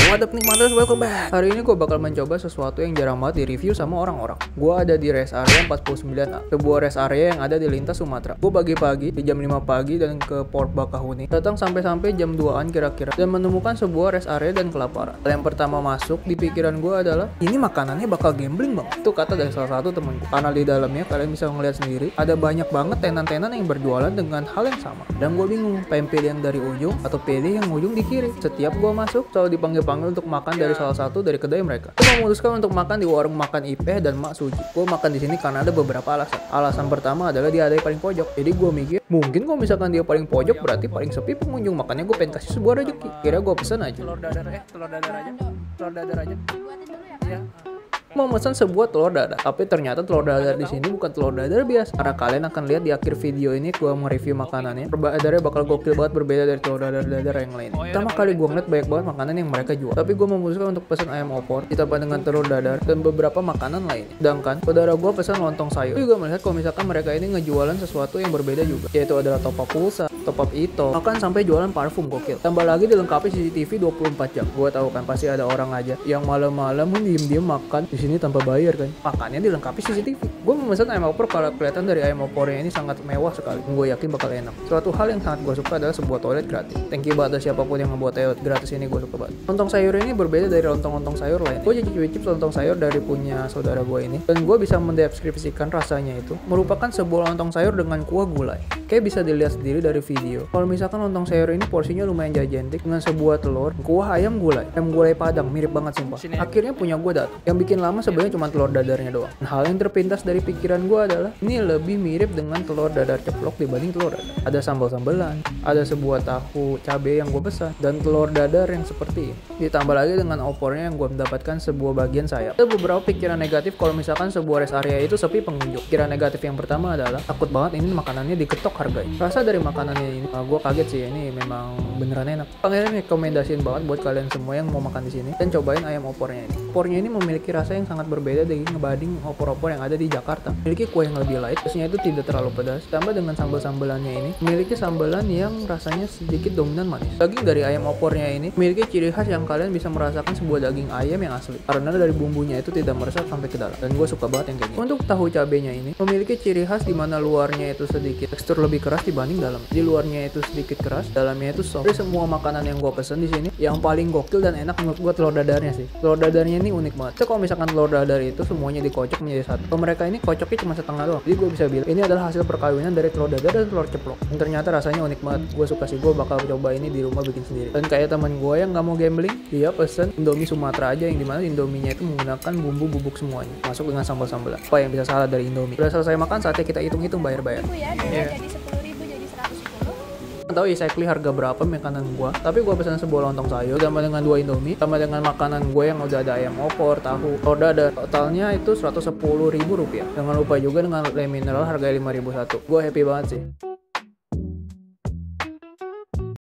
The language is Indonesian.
What up nikmaters, welcome back. Hari ini gue bakal mencoba sesuatu yang jarang banget di review sama orang-orang. Gue ada di rest area 49A, sebuah rest area yang ada di lintas Sumatera. Gue pagi-pagi di jam 5 pagi dan ke Port Bakahuni, datang sampai jam 2an kira-kira, dan menemukan sebuah rest area dan kelaparan. Hal yang pertama masuk di pikiran gue adalah, ini makanannya bakal gambling bang. Itu kata dari salah satu temen gue. Karena di dalamnya kalian bisa ngeliat sendiri, ada banyak banget tenan-tenan yang berjualan dengan hal yang sama. Dan gue bingung, pengen pilih yang dari ujung atau pilih yang ujung di kiri. Setiap gue masuk selalu dipanggil untuk makan dari salah satu dari kedai mereka. Gue memutuskan untuk makan di warung makan Ipeh dan Mak Suji. Gue makan di sini karena ada beberapa alasan. Alasan pertama adalah dia ada yang paling pojok. Jadi gue mikir, mungkin kalau misalkan dia paling pojok berarti paling sepi pengunjung. Makanya gue pengen kasih sebuah rezeki. Kira gue pesen aja. Telur dadar aja. Telur dadar aja. Ya. Mau pesan sebuah telur dadar, tapi ternyata telur dadar di sini bukan telur dadar biasa. Karena kalian akan lihat di akhir video ini gue nge-review makanannya. Telur dadarnya bakal gokil banget, berbeda dari telur dadar yang lain. Pertama kali gue ngeliat banyak banget makanan yang mereka jual, tapi gue memutuskan untuk pesan ayam opor ditambah dengan telur dadar dan beberapa makanan lainnya. Sedangkan saudara gue pesan lontong sayur. Gue juga melihat kalau misalkan mereka ini ngejualan sesuatu yang berbeda juga, yaitu adalah top up pulsa, top up ito, bahkan sampai jualan parfum gokil. Tambah lagi dilengkapi CCTV 24 jam. Gue tahu kan pasti ada orang aja yang malam-malam diem-diem makan di sini tanpa bayar kan. Makannya dilengkapi CCTV. Gue memesan ayam opor kalau kelihatan dari ayam opornya ini sangat mewah sekali. Gue yakin bakal enak. Suatu hal yang sangat gue suka adalah sebuah toilet gratis. Thank you banget siapapun yang ngebuat toilet gratis ini, gue suka banget. Lontong sayur ini berbeda dari lontong-lontong sayur lain. Gue cicip-cicip lontong sayur dari punya saudara gue ini, dan gue bisa mendeskripsikan rasanya itu merupakan sebuah lontong sayur dengan kuah gulai. Kayak bisa dilihat sendiri dari video. Kalau misalkan lontong sayur ini porsinya lumayan gigantic dengan sebuah telur, kuah ayam gulai Padang, mirip banget sumpah. Akhirnya punya gue datang. Yang bikin lama sebenarnya cuma telur dadarnya doang. Dan hal yang terpintas dari pikiran gue adalah, ini lebih mirip dengan telur dadar ceplok dibanding telur dadar. Ada sambal-sambalan, ada sebuah tahu cabai yang gue pesan, dan telur dadar yang seperti ini. Ditambah lagi dengan opornya yang gue mendapatkan sebuah bagian sayap. Ada beberapa pikiran negatif kalau misalkan sebuah rest area itu sepi pengunjung. Pikiran negatif yang pertama adalah, takut banget ini makanannya diketok harganya. Rasa dari makanannya ini, gue kaget sih, ini memang beneran enak. Pangeran rekomendasiin banget buat kalian semua yang mau makan di sini dan cobain ayam opornya ini. Opornya ini memiliki rasa yang sangat berbeda dari ngebanding opor-opor yang ada di Jakarta. Memiliki kuah yang lebih light, terusnya itu tidak terlalu pedas. Tambah dengan sambal-sambalannya ini, memiliki sambalan yang rasanya sedikit dominan manis. Daging dari ayam opornya ini memiliki ciri khas yang kalian bisa merasakan sebuah daging ayam yang asli, karena dari bumbunya itu tidak meresap sampai ke dalam. Dan gue suka banget yang kayak gini. Untuk tahu cabenya ini memiliki ciri khas di mana luarnya itu sedikit tekstur lebih keras dibanding dalam. Di luarnya itu sedikit keras, dalamnya itu soft. Dari semua makanan yang gue pesen di sini, yang paling gokil dan enak menurut gue telur dadarnya sih. Telur dadarnya ini unik banget. So, kalau misalkan telur dadar itu semuanya dikocok menjadi satu, kalau mereka ini kocoknya cuma setengah doang. Jadi gue bisa bilang ini adalah hasil perkawinan dari telur dadar dan telur ceplok. Dan ternyata rasanya unik banget. Gue suka sih, gue bakal coba ini di rumah bikin sendiri. Dan kayak teman gue yang nggak mau gambling, dia pesen Indomie Sumatera aja, yang dimana Indominya itu menggunakan bumbu bubuk semuanya, masuk dengan sambal-sambalan. Apa yang bisa salah dari Indomie? Udah selesai makan, saatnya kita hitung-hitung bayar-bayar. Jadi 10.000 jadi 110. Tahu exactly harga berapa makanan gua, tapi gua pesan sebuah lontong sayur sama dengan 2 Indomie sama dengan makanan gue yang udah ada ayam opor, tahu, roda, ada totalnya itu Rp110.000. Jangan lupa juga dengan le mineral harga 5.000 satu. Gue happy banget sih.